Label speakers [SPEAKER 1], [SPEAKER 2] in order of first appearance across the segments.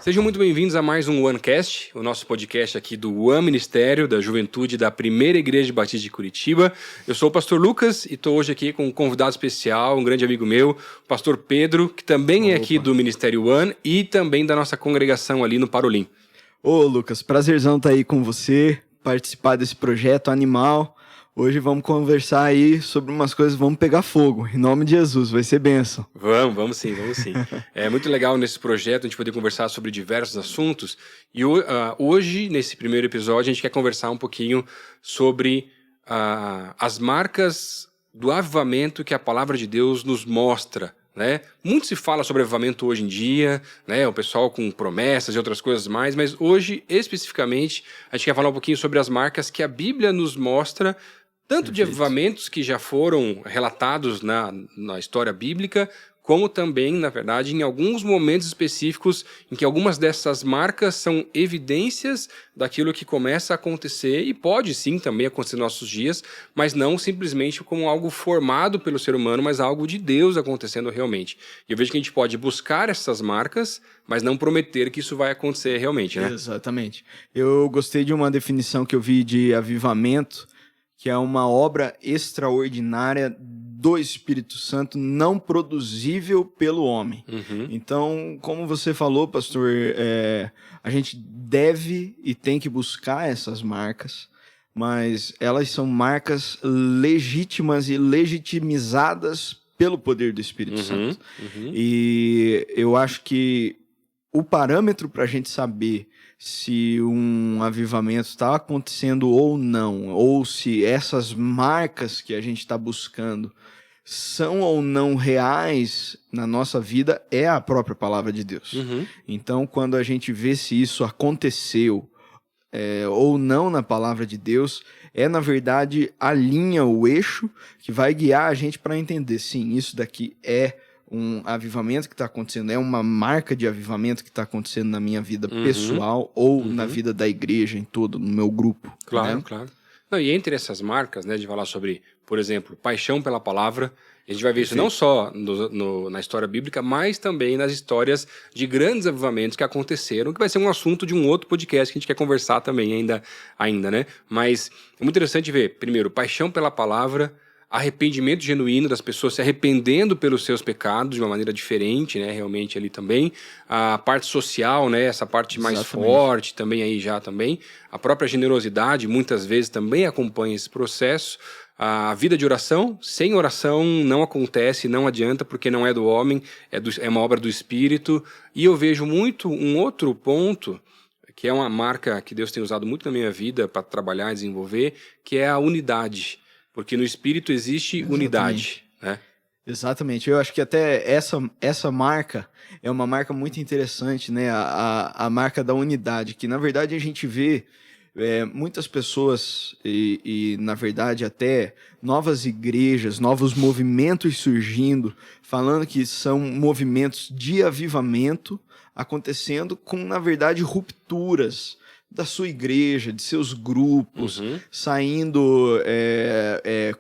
[SPEAKER 1] Sejam muito bem-vindos a mais um OneCast, o nosso podcast aqui do One Ministério da Juventude da Primeira Igreja Batista de Curitiba. Eu sou o pastor Lucas e estou hoje aqui com um convidado especial, um grande amigo meu, o pastor Pedro, que também é aqui do Ministério One e também da nossa congregação ali no Parolim.
[SPEAKER 2] Ô Lucas, prazerzão estar aí com você, participar desse projeto animal. Hoje vamos conversar aí sobre umas coisas, vamos pegar fogo, em nome de Jesus, vai ser bênção.
[SPEAKER 1] Vamos sim. É muito legal nesse projeto a gente poder conversar sobre diversos assuntos. E hoje, nesse primeiro episódio, a gente quer conversar um pouquinho sobre as marcas do avivamento que a palavra de Deus nos mostra, né? Muito se fala sobre avivamento hoje em dia, né? O pessoal com promessas e outras coisas mais, mas hoje, especificamente, a gente quer falar um pouquinho sobre as marcas que a Bíblia nos mostra, tanto de avivamentos que já foram relatados na história bíblica, como também, na verdade, em alguns momentos específicos em que algumas dessas marcas são evidências daquilo que começa a acontecer e pode sim também acontecer nos nossos dias, mas não simplesmente como algo formado pelo ser humano, mas algo de Deus acontecendo realmente. E eu vejo que a gente pode buscar essas marcas, mas não prometer que isso vai acontecer realmente, né?
[SPEAKER 2] Exatamente. Eu gostei de uma definição que eu vi de avivamento, que é uma obra extraordinária do Espírito Santo, não produzível pelo homem.
[SPEAKER 1] Uhum.
[SPEAKER 2] Então, como você falou, pastor, a gente deve e tem que buscar essas marcas, mas elas são marcas legítimas e legitimizadas pelo poder do Espírito Santo. E eu acho que o parâmetro para a gente saber se um avivamento está acontecendo ou não, ou se essas marcas que a gente está buscando são ou não reais na nossa vida, é a própria palavra de Deus. Então, quando a gente vê se isso aconteceu ou não na palavra de Deus, na verdade, a linha, o eixo que vai guiar a gente para entender, sim, isso daqui é um avivamento que está acontecendo, é uma marca de avivamento que está acontecendo na minha vida pessoal ou na vida da igreja em todo, no meu grupo.
[SPEAKER 1] Claro,
[SPEAKER 2] né?
[SPEAKER 1] claro. Não, e entre essas marcas, né, de falar sobre, por exemplo, paixão pela palavra, a gente vai ver isso não só na história bíblica, mas também nas histórias de grandes avivamentos que aconteceram, que vai ser um assunto de um outro podcast que a gente quer conversar também ainda, né? Mas é muito interessante ver, primeiro, paixão pela palavra, arrependimento genuíno das pessoas se arrependendo pelos seus pecados de uma maneira diferente, né, realmente ali também, a parte social, né, essa parte mais forte também aí já também, a própria generosidade muitas vezes também acompanha esse processo, a vida de oração, sem oração não acontece, não adianta porque não é do homem, é uma obra do Espírito, e eu vejo muito um outro ponto, que é uma marca que Deus tem usado muito na minha vida para trabalhar e desenvolver, que é a unidade. Porque no Espírito existe unidade, né?
[SPEAKER 2] Exatamente. Eu acho que até essa marca é uma marca muito interessante, né? A marca da unidade, que na verdade a gente vê muitas pessoas e na verdade até novas igrejas, novos movimentos surgindo, falando que são movimentos de avivamento acontecendo com, na verdade, rupturas da sua igreja, de seus grupos, saindo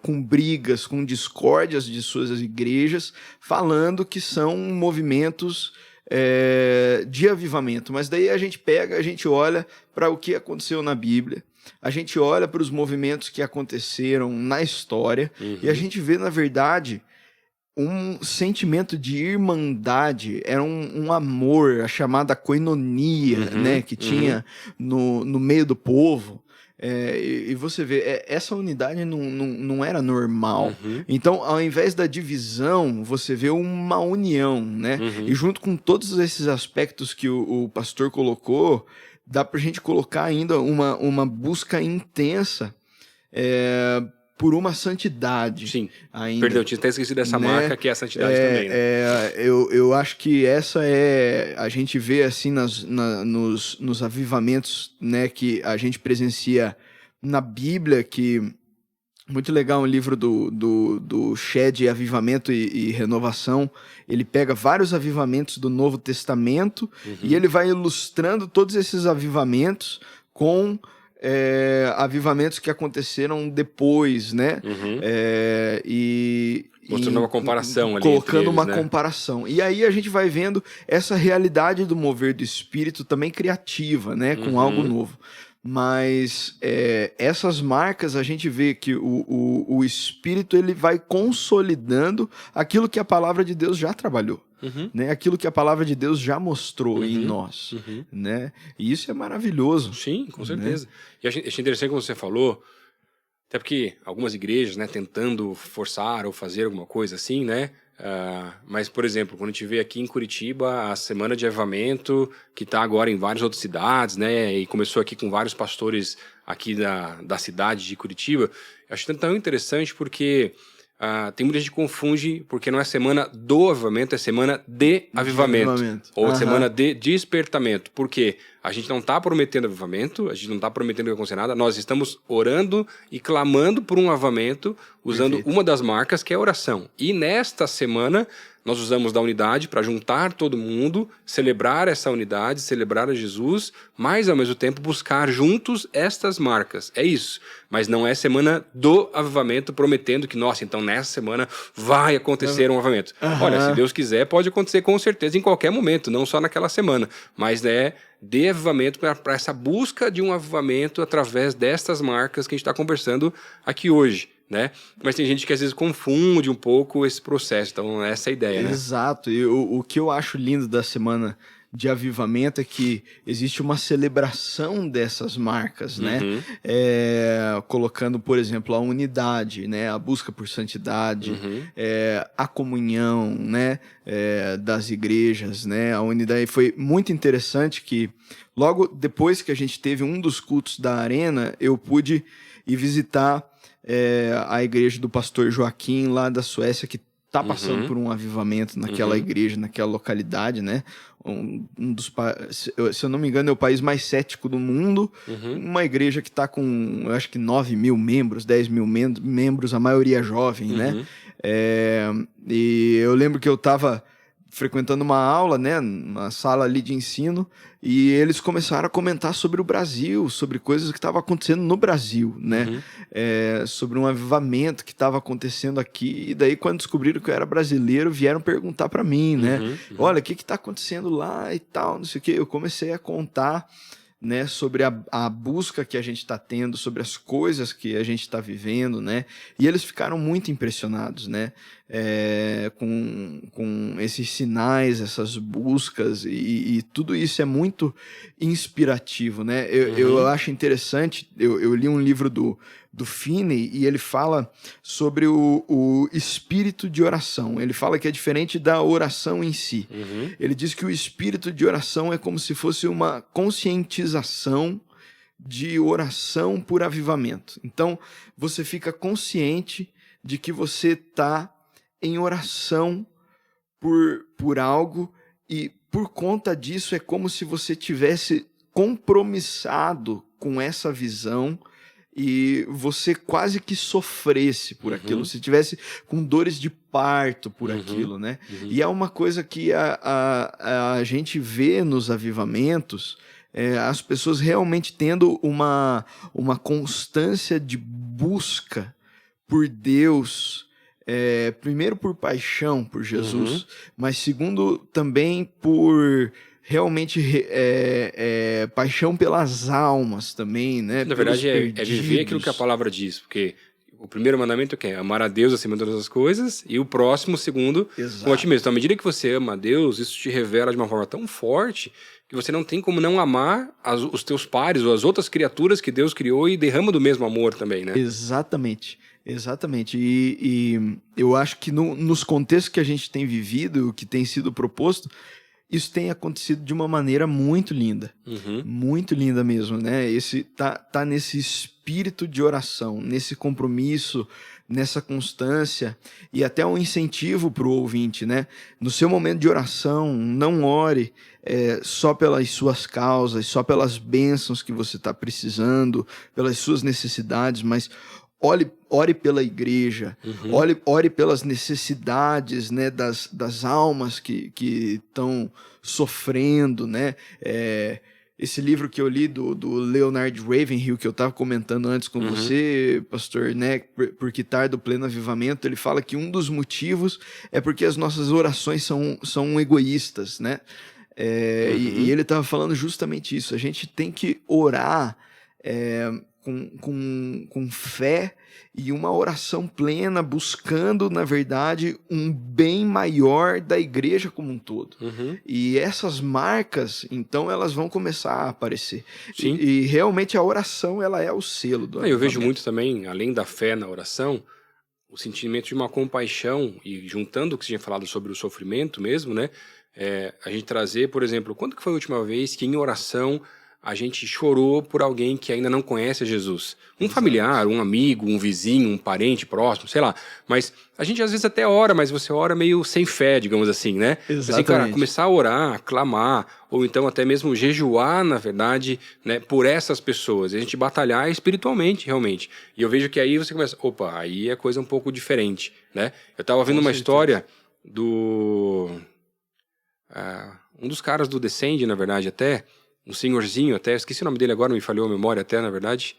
[SPEAKER 2] com brigas, com discórdias de suas igrejas, falando que são movimentos de avivamento. Mas daí a gente olha para o que aconteceu na Bíblia, a gente olha para os movimentos que aconteceram na história, e a gente vê, na verdade, um sentimento de irmandade, era um amor, a chamada koinonia, né, que tinha no meio do povo. E você vê, essa unidade não era normal. Então, ao invés da divisão, você vê uma união, né? E junto com todos esses aspectos que o pastor colocou, dá pra gente colocar ainda uma busca intensa por uma santidade.
[SPEAKER 1] Sim,
[SPEAKER 2] ainda.
[SPEAKER 1] Perdão, eu tinha até esquecido dessa marca, que é a santidade também, né?
[SPEAKER 2] Eu acho que essa a gente vê assim nos avivamentos, né, que a gente presencia na Bíblia, que muito legal um livro do Shed, Avivamento e Renovação. Ele pega vários avivamentos do Novo Testamento e ele vai ilustrando todos esses avivamentos com avivamentos que aconteceram depois, né?
[SPEAKER 1] Fazendo uma comparação ali
[SPEAKER 2] colocando
[SPEAKER 1] entre eles,
[SPEAKER 2] uma
[SPEAKER 1] né?
[SPEAKER 2] comparação. E aí a gente vai vendo essa realidade do mover do Espírito também criativa, né? Com algo novo. Mas essas marcas a gente vê que o Espírito ele vai consolidando aquilo que a palavra de Deus já trabalhou. Né? Aquilo que a palavra de Deus já mostrou em nós. Né? E isso é maravilhoso.
[SPEAKER 1] Sim, com certeza. E achei interessante como você falou, até porque algumas igrejas, né, tentando forçar ou fazer alguma coisa assim, né? Mas, por exemplo, quando a gente vê aqui em Curitiba a Semana de Avivamento, que está agora em várias outras cidades, né? E começou aqui com vários pastores aqui da cidade de Curitiba, eu acho tão interessante porque tem muita gente que confunde, porque não é semana do avivamento, é semana de avivamento. Ou semana de despertamento. Por quê? A gente não está prometendo avivamento, a gente não está prometendo que vai acontecer nada, nós estamos orando e clamando por um avivamento, usando uma das marcas, que é a oração. E nesta semana, nós usamos da unidade para juntar todo mundo, celebrar essa unidade, celebrar a Jesus, mas ao mesmo tempo buscar juntos estas marcas. É isso. Mas não é semana do avivamento prometendo que, nossa, então nessa semana vai acontecer um avivamento. Olha, se Deus quiser, pode acontecer com certeza em qualquer momento, não só naquela semana. Mas de avivamento para essa busca de um avivamento através destas marcas que a gente está conversando aqui hoje. Né? Mas tem gente que às vezes confunde um pouco esse processo, então essa é a ideia, né?
[SPEAKER 2] Exato, e o que eu acho lindo da semana de avivamento é que existe uma celebração dessas marcas, né? Colocando, por exemplo, a unidade, né? A busca por santidade, a comunhão, né? Das igrejas, né? A unidade. Foi muito interessante que logo depois que a gente teve um dos cultos da arena, eu pude ir visitar a igreja do pastor Joaquim lá da Suécia, que está passando por um avivamento naquela igreja, naquela localidade, né? Se eu não me engano, é o país mais cético do mundo. Uma igreja que está com, eu acho que 9 mil membros, 10 mil membros, a maioria jovem, né? E eu lembro que eu estava frequentando uma aula, né, uma sala ali de ensino, e eles começaram a comentar sobre o Brasil, sobre coisas que estavam acontecendo no Brasil, né, sobre um avivamento que estava acontecendo aqui, e daí quando descobriram que eu era brasileiro, vieram perguntar para mim, né, olha, o que está acontecendo lá e tal, não sei o que, eu comecei a contar, né, sobre a busca que a gente está tendo, sobre as coisas que a gente está vivendo, né, e eles ficaram muito impressionados, né, com esses sinais, essas buscas, e tudo isso é muito inspirativo, né, eu acho interessante, eu li um livro do Finney, e ele fala sobre o espírito de oração. Ele fala que é diferente da oração em si. Ele diz que o espírito de oração é como se fosse uma conscientização de oração por avivamento. Então, você fica consciente de que você está em oração por algo, e por conta disso é como se você tivesse compromissado com essa visão, e você quase que sofresse por aquilo, se tivesse com dores de parto por aquilo, né? E é uma coisa que a gente vê nos avivamentos, as pessoas realmente tendo uma constância de busca por Deus, primeiro por paixão por Jesus, mas segundo também por realmente paixão pelas almas também, né?
[SPEAKER 1] Na verdade, é viver aquilo que a palavra diz, porque o primeiro mandamento é amar a Deus acima de todas as coisas, e o próximo, segundo, como a ti mesmo. Então, à medida que você ama a Deus, isso te revela de uma forma tão forte que você não tem como não amar os teus pares ou as outras criaturas que Deus criou e derrama do mesmo amor também, né?
[SPEAKER 2] Exatamente. E eu acho que nos contextos que a gente tem vivido, o que tem sido proposto, isso tem acontecido de uma maneira muito linda. Muito linda mesmo, né? Tá nesse espírito de oração, nesse compromisso, nessa constância, e até um incentivo para o ouvinte, né? No seu momento de oração, não ore só pelas suas causas, só pelas bênçãos que você está precisando, pelas suas necessidades, mas ore pela igreja, ore pelas necessidades, né, das almas que estão sofrendo, né? esse livro que eu li do Leonard Ravenhill, que eu estava comentando antes com você, pastor, né? Porque tarde do pleno avivamento, ele fala que um dos motivos é porque as nossas orações são egoístas, né? E ele estava falando justamente isso. A gente tem que orar com fé e uma oração plena, buscando, na verdade, um bem maior da igreja como um todo. E essas marcas, então, elas vão começar a aparecer.
[SPEAKER 1] Sim.
[SPEAKER 2] E realmente a oração, ela é o selo do avivamento.
[SPEAKER 1] Eu vejo muito também, além da fé na oração, o sentimento de uma compaixão, e juntando o que você tinha falado sobre o sofrimento mesmo, né? A gente trazer, por exemplo, quando que foi a última vez que em oração a gente chorou por alguém que ainda não conhece a Jesus? Um familiar, um amigo, um vizinho, um parente próximo, sei lá. Mas a gente às vezes até ora, mas você ora meio sem fé, digamos assim, né?
[SPEAKER 2] Exatamente.
[SPEAKER 1] Assim, cara, começar a orar, clamar, ou então até mesmo jejuar, na verdade, né, por essas pessoas. E a gente batalhar espiritualmente, realmente. E eu vejo que aí você começa, opa, aí é coisa um pouco diferente, né? Eu tava vendo uma história do... um dos caras do Descend, na verdade, até... um senhorzinho até, esqueci o nome dele agora, me falhou a memória até, na verdade,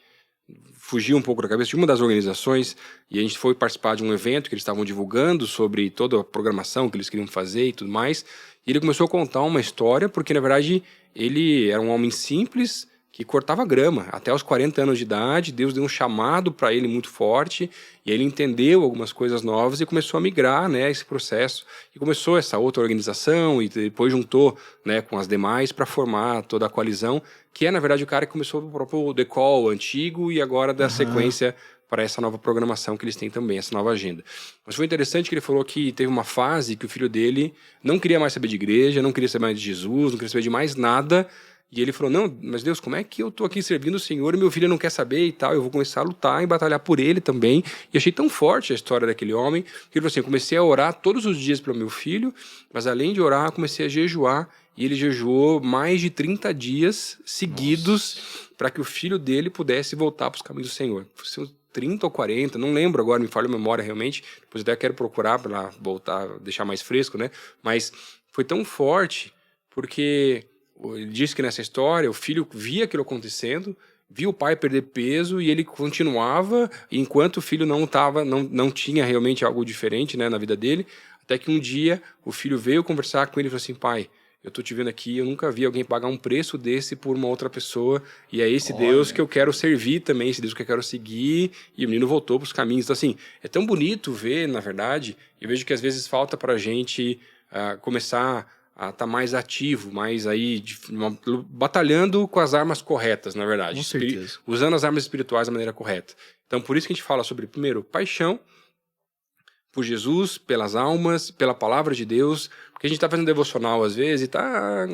[SPEAKER 1] fugiu um pouco da cabeça de uma das organizações, e a gente foi participar de um evento que eles estavam divulgando sobre toda a programação que eles queriam fazer e tudo mais, e ele começou a contar uma história, porque na verdade ele era um homem simples, que cortava grama, até os 40 anos de idade, Deus deu um chamado para ele muito forte, e ele entendeu algumas coisas novas e começou a migrar, né, esse processo, e começou essa outra organização, e depois juntou, né, com as demais para formar toda a coalizão, que é, na verdade, o cara que começou o próprio The Call antigo, e agora dá sequência para essa nova programação que eles têm também, essa nova agenda. Mas foi interessante que ele falou que teve uma fase que o filho dele não queria mais saber de igreja, não queria saber mais de Jesus, não queria saber de mais nada. E ele falou, não, mas Deus, como é que eu tô aqui servindo o Senhor e meu filho não quer saber e tal? Eu vou começar a lutar e batalhar por ele também. E achei tão forte a história daquele homem, que ele falou assim, eu comecei a orar todos os dias pelo meu filho, mas além de orar, comecei a jejuar. E ele jejuou mais de 30 dias seguidos para que o filho dele pudesse voltar para os caminhos do Senhor. 30 ou 40, não lembro agora, me falha a memória realmente, depois até quero procurar para voltar, deixar mais fresco, né? Mas foi tão forte, porque... ele disse que nessa história o filho via aquilo acontecendo, via o pai perder peso e ele continuava, enquanto o filho não tinha realmente algo diferente, né, na vida dele, até que um dia o filho veio conversar com ele e falou assim, pai, eu tô te vendo aqui, eu nunca vi alguém pagar um preço desse por uma outra pessoa, e é esse Deus que eu quero servir também, esse Deus que eu quero seguir, e o menino voltou para os caminhos. Então assim, é tão bonito ver, na verdade, eu vejo que às vezes falta pra gente começar a estar mais ativo, mais aí, batalhando com as armas corretas, na verdade.
[SPEAKER 2] Com certeza.
[SPEAKER 1] Usando as armas espirituais da maneira correta. Então, por isso que a gente fala sobre, primeiro, paixão por Jesus, pelas almas, pela palavra de Deus, porque a gente tá fazendo devocional às vezes e tá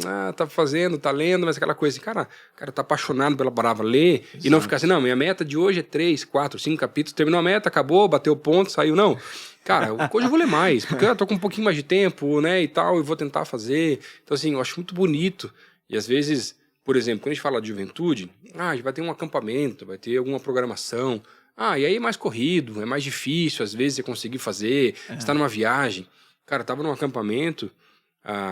[SPEAKER 1] fazendo, tá lendo, mas aquela coisa assim, cara tá apaixonado pela palavra, ler e não ficar assim, não, minha meta de hoje é 3, 4, 5 capítulos, terminou a meta, acabou, bateu o ponto, saiu, não. Cara, hoje eu vou ler mais, porque eu tô com um pouquinho mais de tempo, né, e tal, eu vou tentar fazer. Então, assim, eu acho muito bonito. E às vezes, por exemplo, quando a gente fala de juventude, a gente vai ter um acampamento, vai ter alguma programação. E aí é mais corrido, é mais difícil, às vezes, você conseguir fazer, você tá numa viagem. Cara, eu tava num acampamento,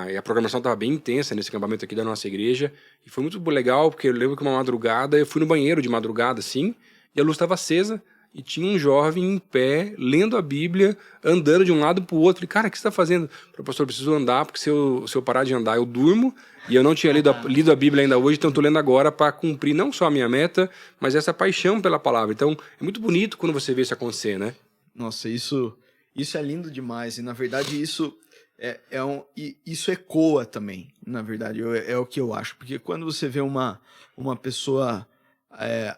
[SPEAKER 1] e a programação tava bem intensa nesse acampamento aqui da nossa igreja, e foi muito legal, porque eu lembro que uma madrugada, eu fui no banheiro de madrugada, assim, e a luz estava acesa, e tinha um jovem em pé, lendo a Bíblia, andando de um lado pro outro. Falei, cara, o que você tá fazendo? Falei, pastor, eu preciso andar, porque se eu parar de andar, eu durmo, e eu não tinha lido a Bíblia ainda hoje, então eu tô lendo agora para cumprir não só a minha meta, mas essa paixão pela palavra. Então, é muito bonito quando você vê isso acontecer, né?
[SPEAKER 2] Nossa, isso é lindo demais, e na verdade isso isso ecoa também, na verdade, é o que eu acho, porque quando você vê uma pessoa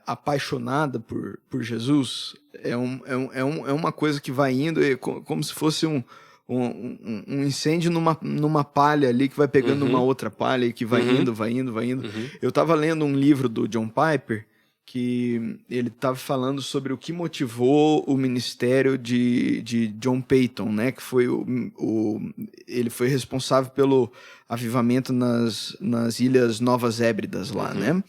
[SPEAKER 2] apaixonada por Jesus, é uma coisa que vai indo, como se fosse um incêndio numa palha ali, que vai pegando uma outra palha e que vai indo. Eu estava lendo um livro do John Piper, que ele estava falando sobre o que motivou o ministério de John Paton, né? Que foi ele foi responsável pelo avivamento nas Ilhas Novas Hébridas lá, né?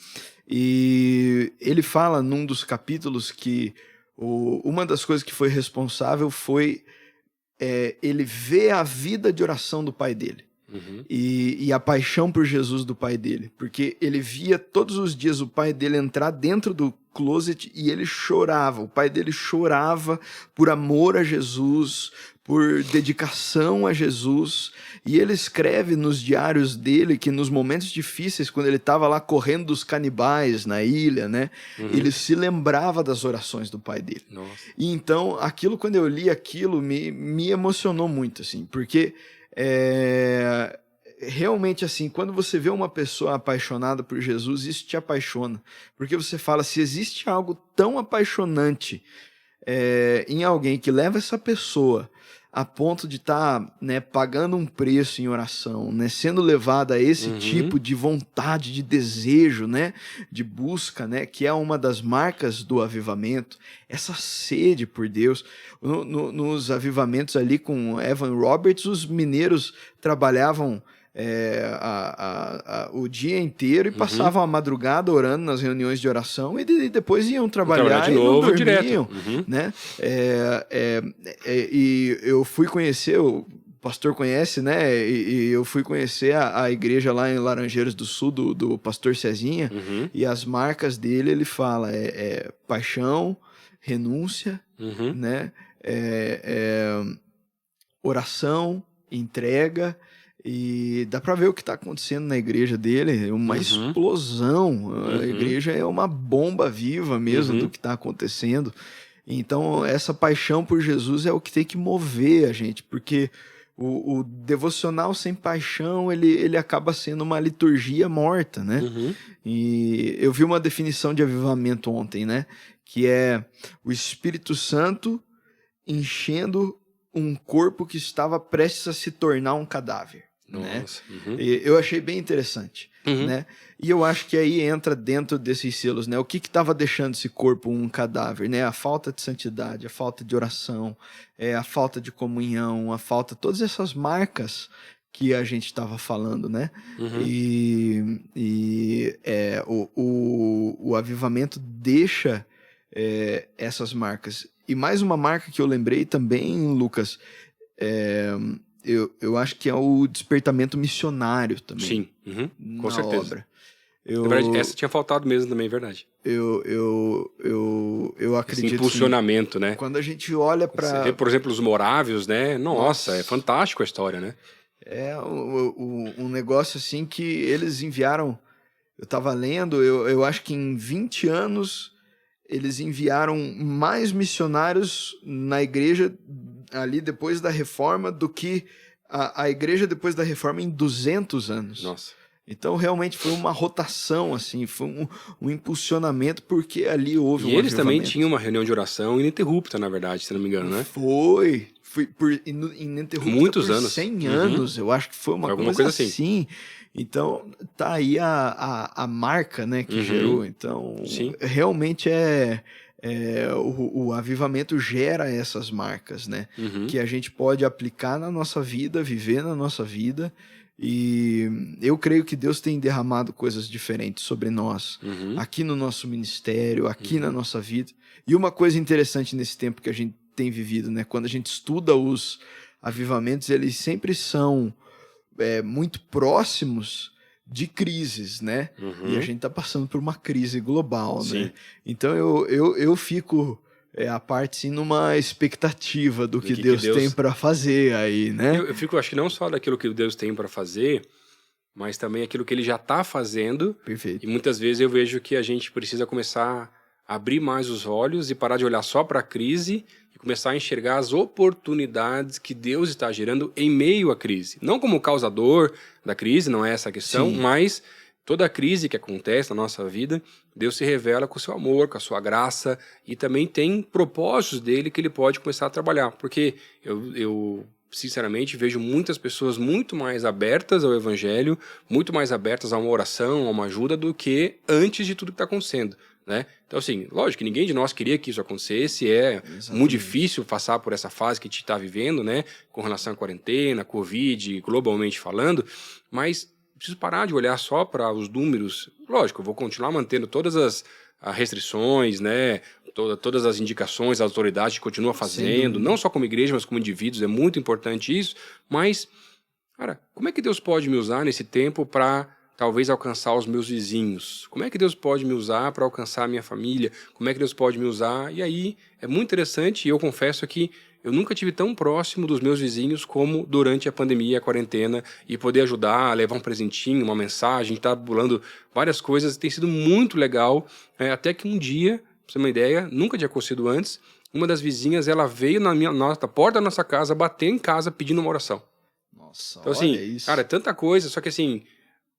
[SPEAKER 2] E ele fala num dos capítulos que uma das coisas que foi responsável foi ele ver a vida de oração do pai dele. e a paixão por Jesus do pai dele. Porque ele via todos os dias o pai dele entrar dentro do closet e ele chorava. O pai dele chorava por amor a Jesus, por dedicação a Jesus. E ele escreve nos diários dele que nos momentos difíceis, quando ele estava lá correndo dos canibais na ilha, né? Ele se lembrava das orações do pai dele.
[SPEAKER 1] Nossa.
[SPEAKER 2] E então, quando eu li aquilo, me emocionou muito, assim, porque realmente, assim, quando você vê uma pessoa apaixonada por Jesus, isso te apaixona. Porque você fala, se existe algo tão apaixonante em alguém que leva essa pessoa a ponto de estar pagando um preço em oração, né, sendo levada a esse tipo de vontade, de desejo, né, de busca, né, que é uma das marcas do avivamento, essa sede por Deus. Nos avivamentos ali com Evan Roberts, os mineiros trabalhavam o dia inteiro e passavam a madrugada orando nas reuniões de oração e depois iam trabalhar
[SPEAKER 1] de novo,
[SPEAKER 2] e não dormiam,
[SPEAKER 1] direto.
[SPEAKER 2] né? E eu fui conhecer, o pastor conhece, né? E eu fui conhecer a igreja lá em Laranjeiras do Sul, do pastor Cezinha, e as marcas dele, ele fala, paixão, renúncia, né? Oração, entrega. E dá para ver o que está acontecendo na igreja dele, uma explosão. A igreja é uma bomba viva mesmo do que está acontecendo. Então, essa paixão por Jesus é o que tem que mover a gente, porque o devocional sem paixão, ele acaba sendo uma liturgia morta, né? E eu vi uma definição de avivamento ontem, né? Que é o Espírito Santo enchendo um corpo que estava prestes a se tornar um cadáver.
[SPEAKER 1] Nossa.
[SPEAKER 2] Né? Eu achei bem interessante, né? E eu acho que aí entra dentro desses selos, né? O que estava deixando esse corpo um cadáver, né? A falta de santidade, a falta de oração, a falta de comunhão, a falta, todas essas marcas que a gente estava falando, né? O avivamento deixa essas marcas. E mais uma marca que eu lembrei também, Lucas, eu acho que é o despertamento missionário também.
[SPEAKER 1] Sim, com certeza.
[SPEAKER 2] Obra.
[SPEAKER 1] Na verdade, essa tinha faltado mesmo também, é verdade.
[SPEAKER 2] Eu acredito.
[SPEAKER 1] Esse impulsionamento, né?
[SPEAKER 2] Quando a gente olha para.
[SPEAKER 1] Você vê, por exemplo, os morávios, né? Nossa, é fantástico a história, né?
[SPEAKER 2] É um negócio assim que eles enviaram. Eu estava lendo, eu acho que em 20 anos eles enviaram mais missionários na igreja ali depois da reforma do que a igreja depois da reforma em 200 anos.
[SPEAKER 1] Nossa.
[SPEAKER 2] Então realmente foi uma rotação, assim, foi um impulsionamento, porque ali houve
[SPEAKER 1] e eles também tinham uma reunião de oração ininterrupta, na verdade, se não me engano, né?
[SPEAKER 2] Foi ininterrupta
[SPEAKER 1] muitos
[SPEAKER 2] por
[SPEAKER 1] anos.
[SPEAKER 2] 100 anos, eu acho que foi uma coisa assim. Então, tá aí a marca, né, que gerou. Então, realmente o avivamento gera essas marcas, né, que a gente pode aplicar na nossa vida, viver na nossa vida. E eu creio que Deus tem derramado coisas diferentes sobre nós, aqui no nosso ministério, aqui na nossa vida. E uma coisa interessante nesse tempo que a gente tem vivido, né, quando a gente estuda os avivamentos, eles sempre são muito próximos de crises, né? E a gente está passando por uma crise global, né? Então eu fico a parte sim numa expectativa do que Deus tem para fazer aí, né?
[SPEAKER 1] Eu fico, acho que não só daquilo que Deus tem para fazer, mas também aquilo que Ele já está fazendo.
[SPEAKER 2] Perfeito.
[SPEAKER 1] E muitas vezes eu vejo que a gente precisa começar a abrir mais os olhos e parar de olhar só para a crise e começar a enxergar as oportunidades que Deus está gerando em meio à crise. Não como causador da crise, não é essa a questão, mas toda a crise que acontece na nossa vida, Deus se revela com o seu amor, com a sua graça, e também tem propósitos dele que ele pode começar a trabalhar. Porque eu sinceramente, vejo muitas pessoas muito mais abertas ao evangelho, muito mais abertas a uma oração, a uma ajuda, do que antes de tudo que está acontecendo, né? Então, assim, lógico que ninguém de nós queria que isso acontecesse, muito difícil passar por essa fase que a gente está vivendo, né? Com relação à quarentena, Covid, globalmente falando, mas preciso parar de olhar só para os números. Lógico, eu vou continuar mantendo todas as restrições, né? Todas as indicações, a autoridade continua fazendo, não só como igreja, mas como indivíduos, é muito importante isso, mas Cara, como é que Deus pode me usar nesse tempo para talvez alcançar os meus vizinhos? Como é que Deus pode me usar para alcançar a minha família? Como é que Deus pode me usar? E aí é muito interessante, e eu confesso que eu nunca tive tão próximo dos meus vizinhos como durante a pandemia, a quarentena, e poder ajudar, levar um presentinho, uma mensagem, tá bulando várias coisas, tem sido muito legal, até que um dia, pra você ter uma ideia, nunca tinha acontecido antes, uma das vizinhas, ela veio na porta da nossa casa, bater em casa pedindo uma oração.
[SPEAKER 2] Nossa,
[SPEAKER 1] Então,
[SPEAKER 2] olha
[SPEAKER 1] assim,
[SPEAKER 2] isso.
[SPEAKER 1] cara, é tanta coisa, só que assim,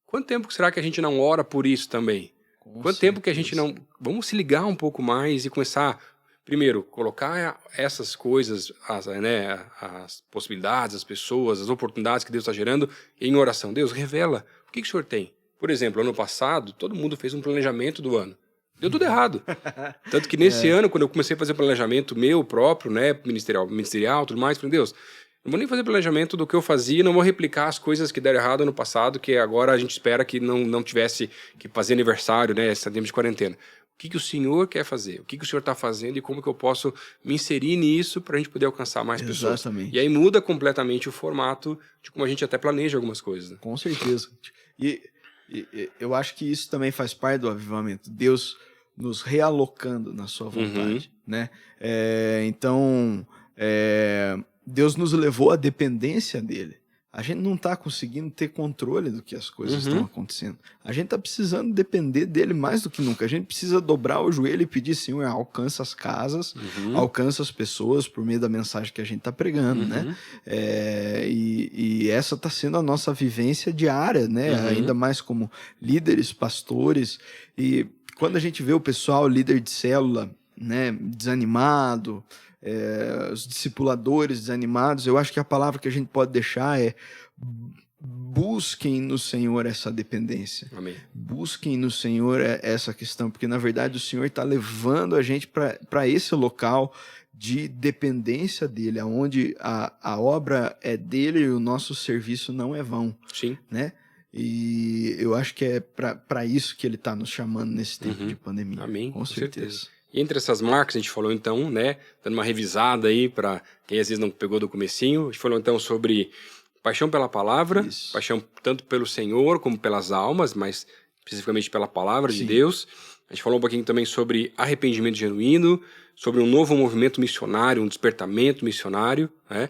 [SPEAKER 1] quanto tempo será que a gente não ora por isso também?
[SPEAKER 2] Com
[SPEAKER 1] Quanto tempo que a gente
[SPEAKER 2] certeza.
[SPEAKER 1] não... Vamos se ligar um pouco mais e começar, primeiro, colocar essas coisas, as possibilidades, as pessoas, as oportunidades que Deus está gerando em oração. Deus, revela. O que o Senhor tem? Por exemplo, ano passado, todo mundo fez um planejamento do ano. Deu tudo errado. Tanto que nesse ano, quando eu comecei a fazer planejamento meu próprio, né, ministerial, tudo mais, falei, Deus, não vou nem fazer planejamento do que eu fazia, não vou replicar as coisas que deram errado no passado, que agora a gente espera que não tivesse que fazer aniversário, né, esse tempo de quarentena. O que o Senhor quer fazer? O que o Senhor está fazendo e como que eu posso me inserir nisso para a gente poder alcançar mais pessoas? E aí
[SPEAKER 2] Exatamente.
[SPEAKER 1] muda completamente o formato de como a gente até planeja algumas coisas, né?
[SPEAKER 2] Com certeza. E, e eu acho que isso também faz parte do avivamento. Deus nos realocando na sua vontade, né? Então, Deus nos levou à dependência dele. A gente não está conseguindo ter controle do que as coisas estão acontecendo. A gente está precisando depender dele mais do que nunca. A gente precisa dobrar o joelho e pedir, Senhor, alcança as casas, alcança as pessoas por meio da mensagem que a gente está pregando, né? E essa está sendo a nossa vivência diária, né? Ainda mais como líderes, pastores. E quando a gente vê o pessoal, líder de célula, né, desanimado, os discipuladores desanimados, eu acho que a palavra que a gente pode deixar é: busquem no Senhor essa dependência.
[SPEAKER 1] Amém.
[SPEAKER 2] Busquem no Senhor essa questão, porque na verdade o Senhor está levando a gente para esse local de dependência dele, onde a obra é dele e o nosso serviço não é vão.
[SPEAKER 1] Sim.
[SPEAKER 2] Né? E eu acho que é para isso que ele está nos chamando nesse tempo de pandemia.
[SPEAKER 1] Amém,
[SPEAKER 2] Com certeza.
[SPEAKER 1] E entre essas marcas, a gente falou então, né, dando uma revisada aí para quem às vezes não pegou do comecinho, a gente falou então sobre paixão pela palavra,
[SPEAKER 2] Isso.
[SPEAKER 1] paixão tanto pelo Senhor como pelas almas, mas especificamente pela palavra de Deus. A gente falou um pouquinho também sobre arrependimento genuíno, sobre um novo movimento missionário, um despertamento missionário, né?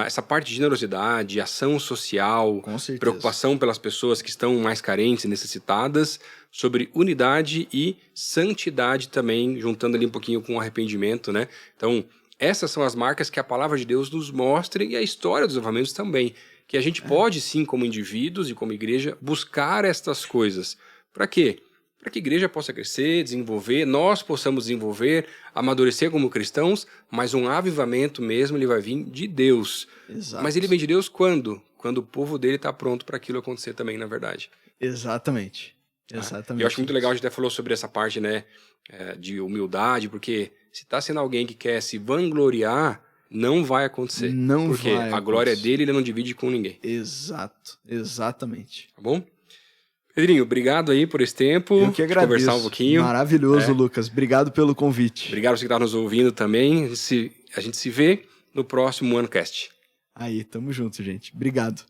[SPEAKER 1] Essa parte de generosidade, ação social, preocupação pelas pessoas que estão mais carentes e necessitadas, sobre unidade e santidade também, juntando ali um pouquinho com o arrependimento, né? Então, essas são as marcas que a palavra de Deus nos mostra e a história dos avivamentos também, que a gente pode sim, como indivíduos e como igreja, buscar estas coisas. Para quê? Para que a igreja possa crescer, desenvolver, nós possamos desenvolver, amadurecer como cristãos, mas um avivamento mesmo, ele vai vir de Deus.
[SPEAKER 2] Exato.
[SPEAKER 1] Mas ele vem de Deus quando? Quando o povo dele está pronto para aquilo acontecer também, na verdade.
[SPEAKER 2] Exatamente. Exatamente.
[SPEAKER 1] Eu acho muito legal, a gente até falou sobre essa parte, né, de humildade, porque se está sendo alguém que quer se vangloriar, não vai acontecer.
[SPEAKER 2] Não
[SPEAKER 1] porque
[SPEAKER 2] vai
[SPEAKER 1] a glória é dele, ele não divide com ninguém.
[SPEAKER 2] Exato. Exatamente.
[SPEAKER 1] Tá bom? Pedrinho, obrigado aí por esse tempo.
[SPEAKER 2] Eu que agradeço.
[SPEAKER 1] Conversar um pouquinho.
[SPEAKER 2] Maravilhoso, Lucas. Obrigado pelo convite.
[SPEAKER 1] Obrigado a você que está nos ouvindo também. A gente se vê no próximo OneCast.
[SPEAKER 2] Aí, tamo junto, gente. Obrigado.